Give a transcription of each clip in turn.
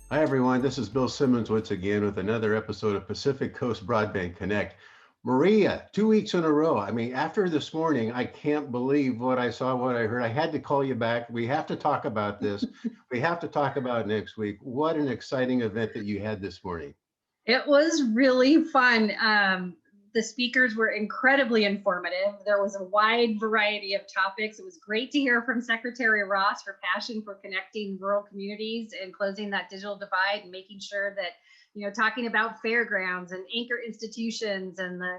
Hi, everyone. This is Bill Simmons once again with another episode of Pacific Coast Broadband Connect. Maria, 2 weeks in a row. I mean, after this morning, I can't believe what I saw, what I heard. I had to call you back. We have to talk about this. We have to talk about next week. What an exciting event that you had this morning. It was really fun. The speakers were incredibly informative. There was a wide variety of topics. It was great to hear from Secretary Ross, her passion for connecting rural communities and closing that digital divide and making sure that, talking about fairgrounds and anchor institutions and the,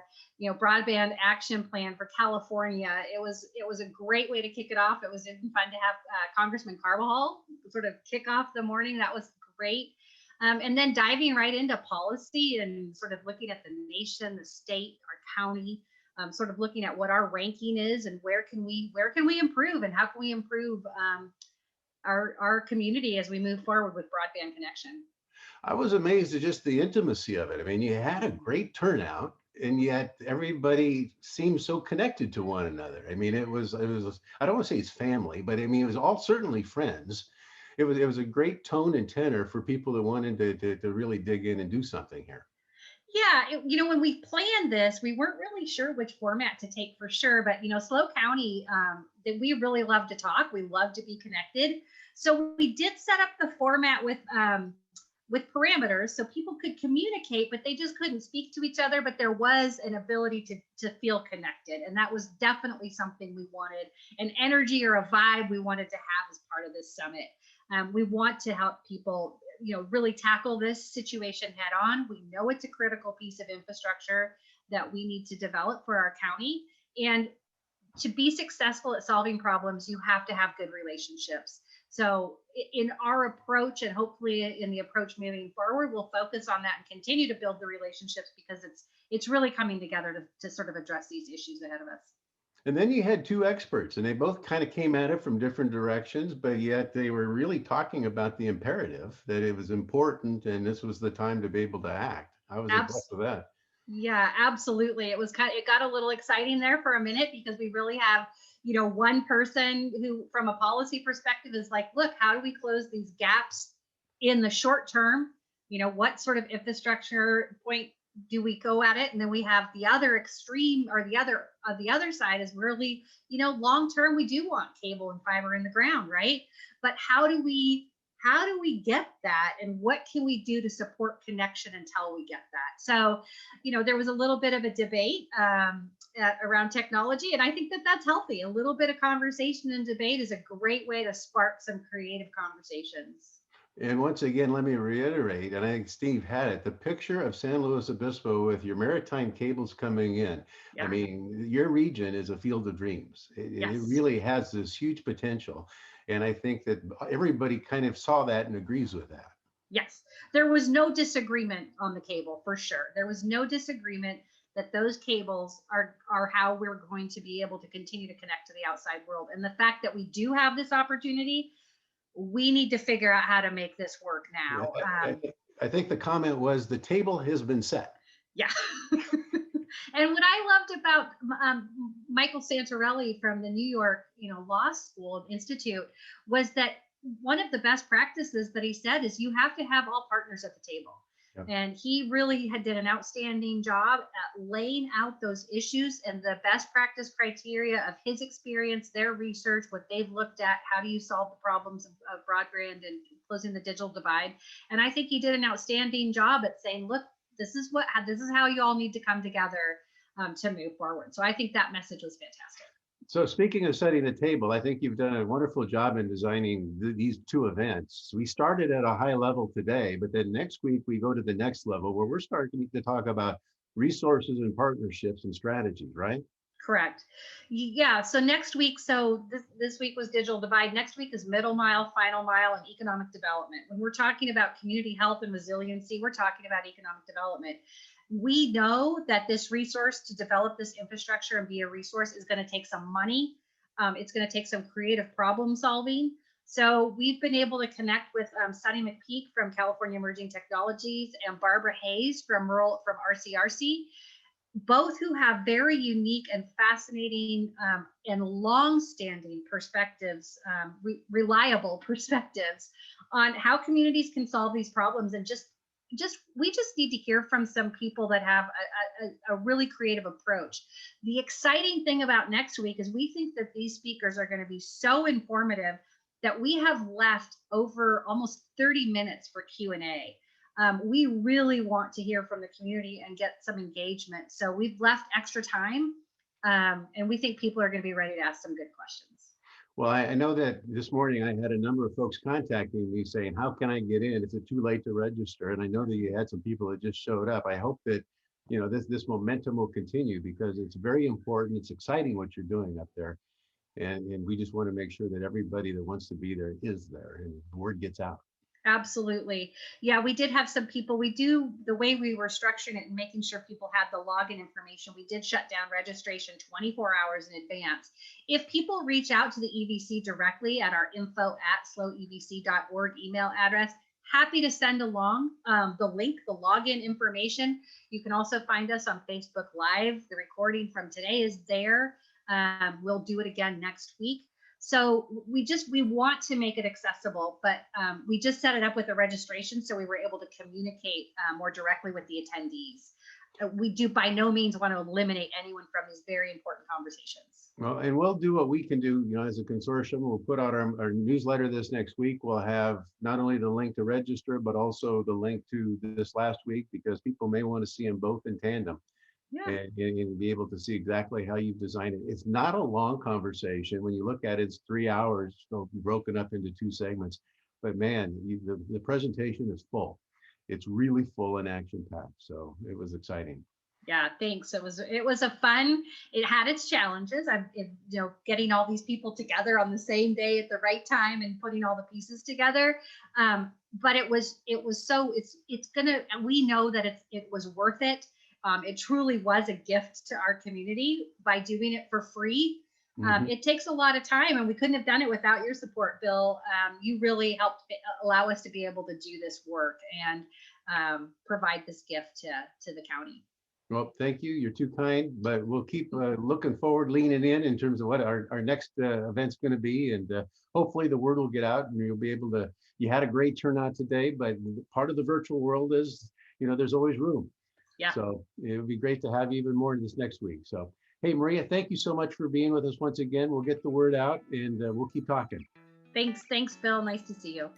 broadband action plan for California. It was a great way to kick it off. It was even fun to have Congressman Carbajal sort of kick off the morning. That was great. And then diving right into policy and sort of looking at the nation, the state, our county, sort of looking at what our ranking is and where can we improve and how can we improve our community as we move forward with broadband connection. I was amazed at just the intimacy of it. I mean, you had a great turnout, and yet everybody seemed so connected to one another. I mean, it was, I don't want to say it's family, but I mean, it was all certainly friends. It was a great tone and tenor for people that wanted to really dig in and do something here. Yeah, when we planned this, we weren't really sure which format to take for sure. But SLO County, that we really love to talk. We love to be connected. So we did set up the format with parameters so people could communicate, but they just couldn't speak to each other. But there was an ability to feel connected, and that was definitely something we wanted, an energy or a vibe we wanted to have as part of this summit. We want to help people, really tackle this situation head on. We know it's a critical piece of infrastructure that we need to develop for our county. And to be successful at solving problems, you have to have good relationships. So in our approach, and hopefully in the approach moving forward, we'll focus on that and continue to build the relationships because it's really coming together to sort of address these issues ahead of us. And then you had two experts, and they both kind of came at it from different directions, but yet they were really talking about the imperative that it was important, and this was the time to be able to act. I was impressed Abs- with that. Yeah, absolutely. It got a little exciting there for a minute because we really have, one person who, from a policy perspective, is like, look, how do we close these gaps in the short term? What sort of infrastructure point do we go at it? And then we have the other extreme, or the other side is really, long term, we do want cable and fiber in the ground, right? But how do we get that, and what can we do to support connection until we get that? So there was a little bit of a debate around technology, and I think that that's healthy. A little bit of conversation and debate is a great way to spark some creative conversations. And once again, let me reiterate, and I think Steve had it, the picture of San Luis Obispo with your maritime cables coming in. I Yeah. mean, your region is a field of dreams. It Yes. really has this huge potential. And I think that everybody kind of saw that and agrees with that. Yes, there was no disagreement on the cable, for sure. There was no disagreement that those cables are how we're going to be able to continue to connect to the outside world. And the fact that we do have this opportunity, we need to figure out how to make this work Yeah, now. I think the comment was the table has been set. Yeah. And what I loved about Michael Santorelli from the New York, Law School Institute, was that one of the best practices that he said is you have to have all partners at the table. Yeah. And he really did an outstanding job at laying out those issues and the best practice criteria of his experience, their research, what they've looked at, how do you solve the problems of broadband and closing the digital divide. And I think he did an outstanding job at saying, look, this is how you all need to come together to move forward. So I think that message was fantastic. So speaking of setting the table, I think you've done a wonderful job in designing these two events. We started at a high level today, but then next week we go to the next level where we're starting to talk about resources and partnerships and strategies, right? Correct. Yeah. So next week, this week was digital divide. Next week is middle mile, final mile, and economic development. When we're talking about community health and resiliency, we're talking about economic development. We know that this resource, to develop this infrastructure and be a resource, is going to take some money. It's going to take some creative problem solving. So we've been able to connect with Sunny McPeak from California Emerging Technologies and Barbara Hayes from RCRC. both who have very unique and fascinating and long-standing perspectives, reliable perspectives on how communities can solve these problems, and just we just need to hear from some people that have a really creative approach. The exciting thing about next week is we think that these speakers are going to be so informative that we have left over almost 30 minutes for Q&A. We really want to hear from the community and get some engagement. So we've left extra time, and we think people are going to be ready to ask some good questions. Well, I know that this morning I had a number of folks contacting me saying, how can I get in? Is it too late to register? And I know that you had some people that just showed up. I hope that, this momentum will continue, because it's very important. It's exciting what you're doing up there. And we just want to make sure that everybody that wants to be there is there and the word gets out. Absolutely. Yeah, we did have some people. We do, the way we were structuring it and making sure people had the login information, we did shut down registration 24 hours in advance. If people reach out to the EVC directly at our info@slowevc.org email address, happy to send along the link, the login information. You can also find us on Facebook Live. The recording from today is there. We'll do it again next week. So we want to make it accessible, but we just set it up with a registration so we were able to communicate more directly with the attendees. We do by no means want to eliminate anyone from these very important conversations. Well, and we'll do what we can do, as a consortium. We'll put out our newsletter this next week. We'll have not only the link to register, but also the link to this last week, because people may want to see them both in tandem. Yeah. And be able to see exactly how you've designed it. It's not a long conversation. When you look at it, it's 3 hours, broken up into 2 segments. But man, the presentation is full. It's really full and action packed. So it was exciting. Yeah, thanks. It was a fun. It had its challenges. Getting all these people together on the same day at the right time and putting all the pieces together. But we know that it was worth it. It truly was a gift to our community by doing it for free. It takes a lot of time, and we couldn't have done it without your support, Bill. You really helped allow us to be able to do this work and provide this gift to the county. Well, thank you. You're too kind, but we'll keep looking forward, leaning in terms of what our next event's going to be. And hopefully the word will get out and you'll be able to, you had a great turnout today, but part of the virtual world is, there's always room. Yeah. So it would be great to have even more this next week. So, hey, Maria, thank you so much for being with us once again. We'll get the word out and we'll keep talking. Thanks, Bill. Nice to see you.